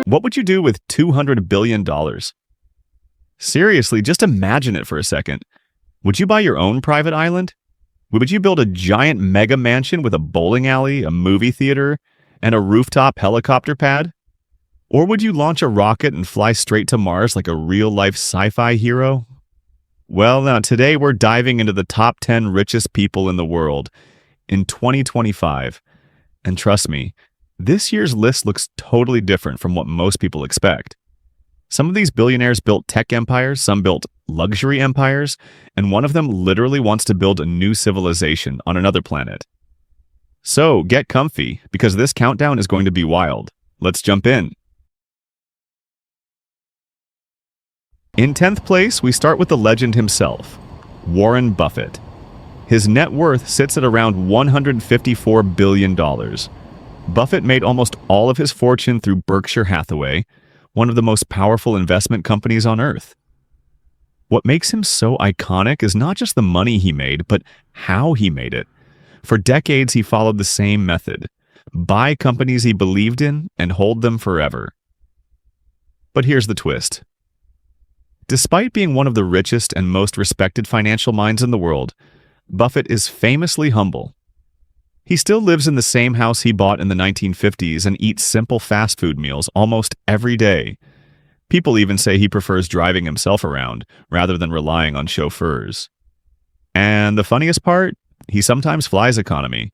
What would you do with $200 billion? Seriously, just imagine it for a second. Would you buy your own private island? Would you build a giant mega mansion with a bowling alley, a movie theater, and a rooftop helicopter pad? Or would you launch a rocket and fly straight to Mars like a real-life sci-fi hero? Well, now today we're diving into the top 10 richest people in the world in 2025. And trust me, this year's list looks totally different from what most people expect. Some of these billionaires built tech empires, some built luxury empires, and one of them literally wants to build a new civilization on another planet. So get comfy, because this countdown is going to be wild. Let's jump in. In 10th place, we start with the legend himself, Warren Buffett. His net worth sits at around $154 billion. Buffett made almost all of his fortune through Berkshire Hathaway, one of the most powerful investment companies on earth. What makes him so iconic is not just the money he made, but how he made it. For decades, he followed the same method: buy companies he believed in and hold them forever. But here's the twist. Despite being one of the richest and most respected financial minds in the world, Buffett is famously humble. He still lives in the same house he bought in the 1950s and eats simple fast food meals almost every day. People even say he prefers driving himself around rather than relying on chauffeurs. And the funniest part? He sometimes flies economy.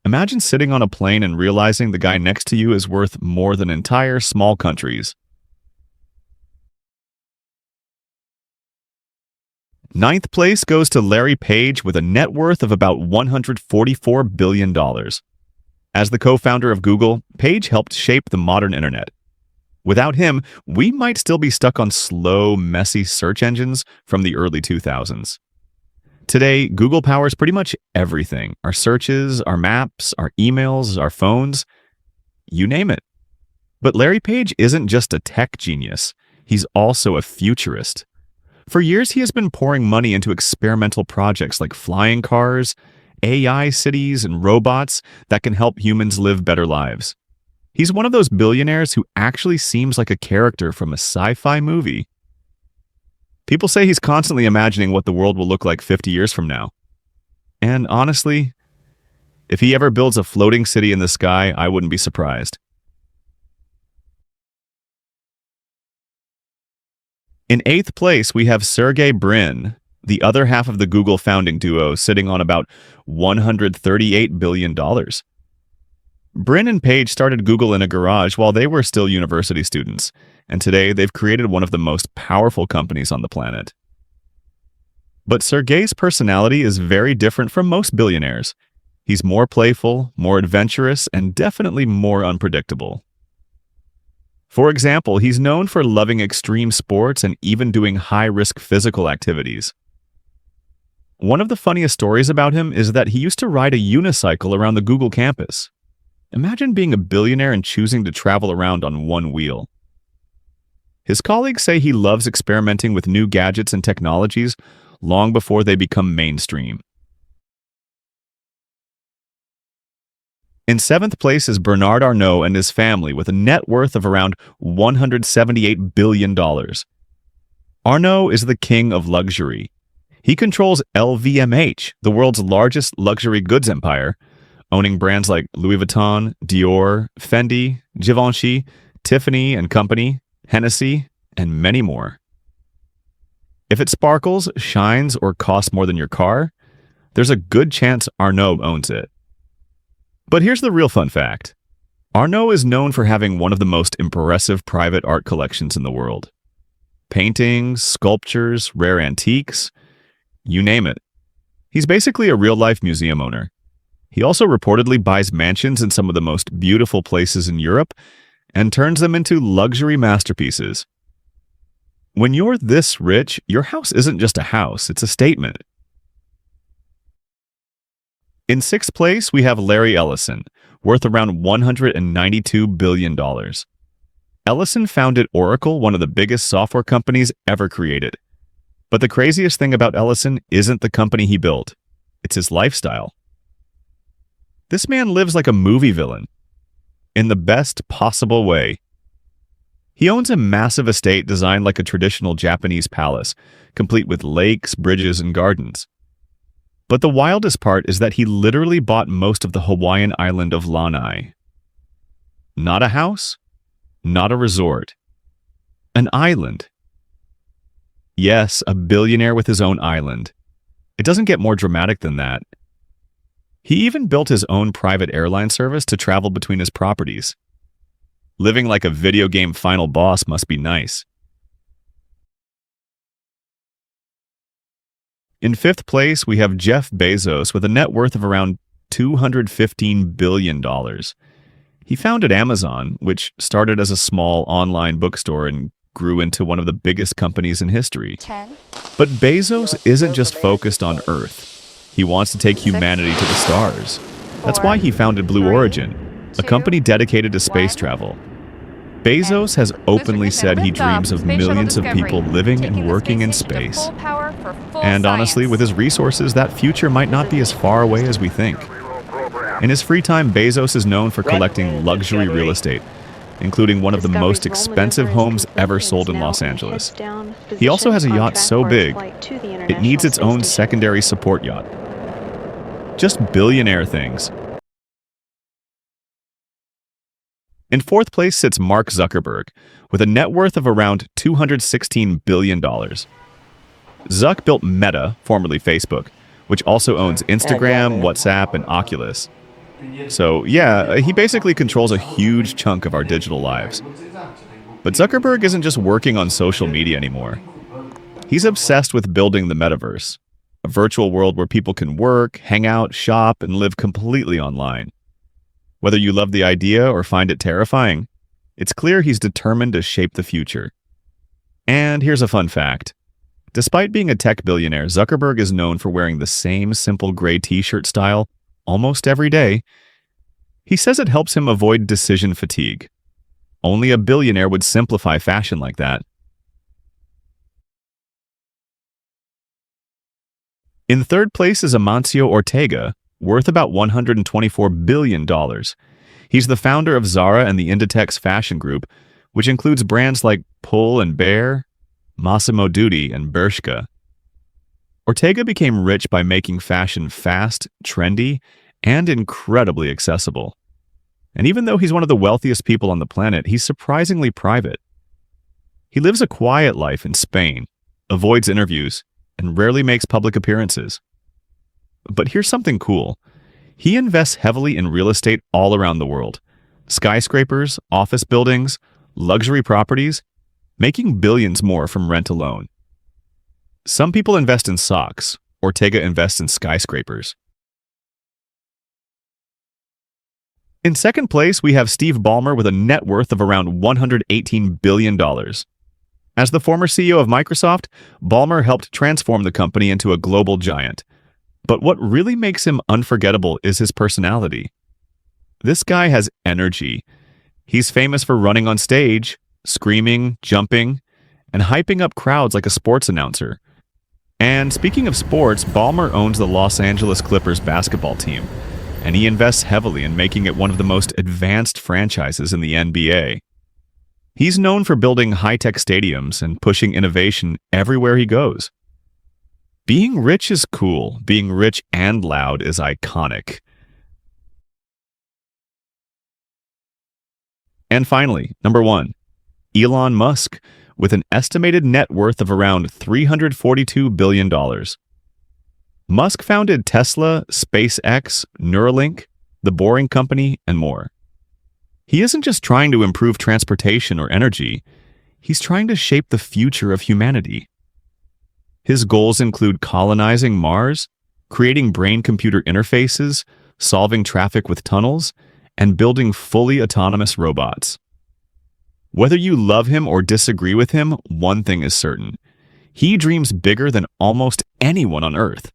Imagine sitting on a plane and realizing the guy next to you is worth more than entire small countries. 9th place goes to Larry Page with a net worth of about $144 billion. As the co-founder of Google, Page helped shape the modern internet. Without him, we might still be stuck on slow, messy search engines from the early 2000s. Today, Google powers pretty much everything: our searches, our maps, our emails, our phones, you name it. But Larry Page isn't just a tech genius, he's also a futurist. For years, he has been pouring money into experimental projects like flying cars, AI cities, and robots that can help humans live better lives. He's one of those billionaires who actually seems like a character from a sci-fi movie. People say he's constantly imagining what the world will look like 50 years from now. And honestly, if he ever builds a floating city in the sky, I wouldn't be surprised. In 8th place, we have Sergey Brin, the other half of the Google founding duo, sitting on about $138 billion. Brin and Page started Google in a garage while they were still university students, and today they've created one of the most powerful companies on the planet. But Sergey's personality is very different from most billionaires. He's more playful, more adventurous, and definitely more unpredictable. For example, he's known for loving extreme sports and even doing high-risk physical activities. One of the funniest stories about him is that he used to ride a unicycle around the Google campus. Imagine being a billionaire and choosing to travel around on one wheel. His colleagues say he loves experimenting with new gadgets and technologies long before they become mainstream. In 7th place is Bernard Arnault and his family with a net worth of around $178 billion. Arnault is the king of luxury. He controls LVMH, the world's largest luxury goods empire, owning brands like Louis Vuitton, Dior, Fendi, Givenchy, Tiffany and Company, Hennessy, and many more. If it sparkles, shines, or costs more than your car, there's a good chance Arnault owns it. But here's the real fun fact. Arnault is known for having one of the most impressive private art collections in the world. Paintings, sculptures, rare antiques, you name it. He's basically a real-life museum owner. He also reportedly buys mansions in some of the most beautiful places in Europe and turns them into luxury masterpieces. When you're this rich, your house isn't just a house, it's a statement. In 6th place, we have Larry Ellison, worth around $192 billion. Ellison founded Oracle, one of the biggest software companies ever created. But the craziest thing about Ellison isn't the company he built, it's his lifestyle. This man lives like a movie villain, in the best possible way. He owns a massive estate designed like a traditional Japanese palace, complete with lakes, bridges, and gardens. But the wildest part is that he literally bought most of the Hawaiian island of Lanai. Not a house, not a resort, an island. Yes, a billionaire with his own island. It doesn't get more dramatic than that. He even built his own private airline service to travel between his properties. Living like a video game final boss must be nice. In fifth place, we have Jeff Bezos with a net worth of around $215 billion. He founded Amazon, which started as a small online bookstore and grew into one of the biggest companies in history. 10. But Bezos isn't just focused on Earth. He wants to take humanity to the stars. That's why he founded Blue Origin, a company dedicated to space travel. Bezos has openly said he dreams of millions of people living and working in space. And honestly, with his resources, that future might not be as far away as we think. In his free time, Bezos is known for collecting luxury real estate, including one of the most expensive homes ever sold in Los Angeles. He also has a yacht so big, it needs its own secondary support yacht. Just billionaire things. In fourth place sits Mark Zuckerberg, with a net worth of around $216 billion. Zuck built Meta, formerly Facebook, which also owns Instagram, WhatsApp, and Oculus. So yeah, he basically controls a huge chunk of our digital lives. But Zuckerberg isn't just working on social media anymore. He's obsessed with building the metaverse, a virtual world where people can work, hang out, shop, and live completely online. Whether you love the idea or find it terrifying, it's clear he's determined to shape the future. And here's a fun fact. Despite being a tech billionaire, Zuckerberg is known for wearing the same simple gray t-shirt style almost every day. He says it helps him avoid decision fatigue. Only a billionaire would simplify fashion like that. In third place is Amancio Ortega, worth about $124 billion. He's the founder of Zara and the Inditex fashion group, which includes brands like Pull & Bear, Massimo Dutti, and Bershka. Ortega became rich by making fashion fast, trendy, and incredibly accessible. And even though he's one of the wealthiest people on the planet, he's surprisingly private. He lives a quiet life in Spain, avoids interviews, and rarely makes public appearances. But here's something cool. He invests heavily in real estate all around the world. Skyscrapers, office buildings, luxury properties, making billions more from rent alone. Some people invest in socks. Ortega invests in skyscrapers. In second place, we have Steve Ballmer with a net worth of around $118 billion. As the former CEO of Microsoft, Ballmer helped transform the company into a global giant. But what really makes him unforgettable is his personality. This guy has energy. He's famous for running on stage, screaming, jumping, and hyping up crowds like a sports announcer. And speaking of sports, Ballmer owns the Los Angeles Clippers basketball team, and he invests heavily in making it one of the most advanced franchises in the NBA. He's known for building high-tech stadiums and pushing innovation everywhere he goes. Being rich is cool. Being rich and loud is iconic. And finally, number 1, Elon Musk, with an estimated net worth of around $342 billion. Musk founded Tesla, SpaceX, Neuralink, The Boring Company, and more. He isn't just trying to improve transportation or energy, he's trying to shape the future of humanity. His goals include colonizing Mars, creating brain-computer interfaces, solving traffic with tunnels, and building fully autonomous robots. Whether you love him or disagree with him, one thing is certain. He dreams bigger than almost anyone on Earth.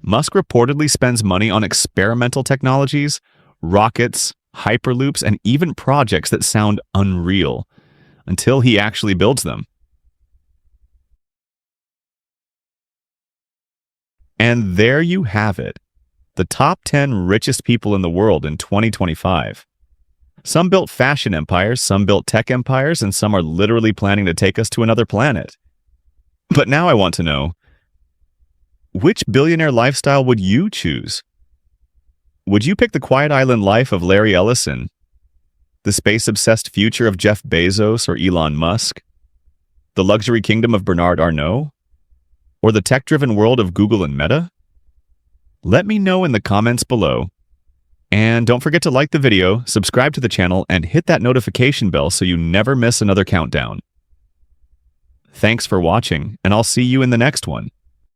Musk reportedly spends money on experimental technologies, rockets, hyperloops, and even projects that sound unreal, until he actually builds them. And there you have it, the top 10 richest people in the world in 2025. Some built fashion empires, some built tech empires, and some are literally planning to take us to another planet. But now I want to know, which billionaire lifestyle would you choose? Would you pick the quiet island life of Larry Ellison, the space-obsessed future of Jeff Bezos or Elon Musk, the luxury kingdom of Bernard Arnault, or the tech-driven world of Google and Meta? Let me know in the comments below. And don't forget to like the video, subscribe to the channel, and hit that notification bell so you never miss another countdown. Thanks for watching, and I'll see you in the next one.